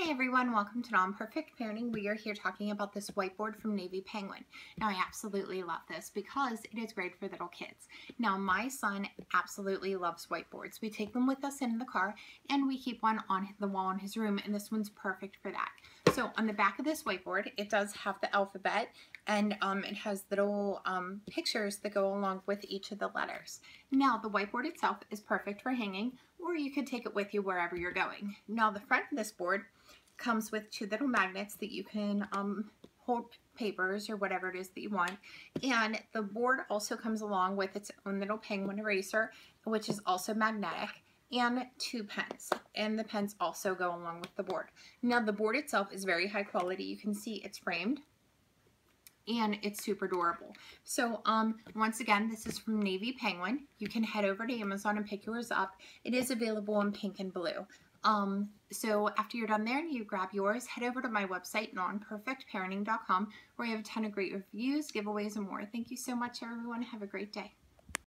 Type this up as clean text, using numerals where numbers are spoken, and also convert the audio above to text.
Hi everyone, welcome to Non-Perfect Parenting. We are here talking about this whiteboard from Navy Penguin. Now I absolutely love this because it is great for little kids. Now my son absolutely loves whiteboards. We take them with us in the car and we keep one on the wall in his room, and this one's perfect for that. So on the back of this whiteboard, it does have the alphabet, and it has little pictures that go along with each of the letters. Now the whiteboard itself is perfect for hanging, or you could take it with you wherever you're going. Now the front of this board comes with two little magnets that you can hold papers or whatever it is that you want, and the board also comes along with its own little penguin eraser, which is also magnetic, and two pens, and the pens also go along with the board. Now the board itself is very high quality. You can see it's framed and it's super durable. So once again, this is from Navy Penguin. You can head over to Amazon and pick yours up. It is available in pink and blue. So after you're done there and you grab yours, head over to my website, nonperfectparenting.com, where I have a ton of great reviews, giveaways, and more. Thank you so much, everyone. Have a great day.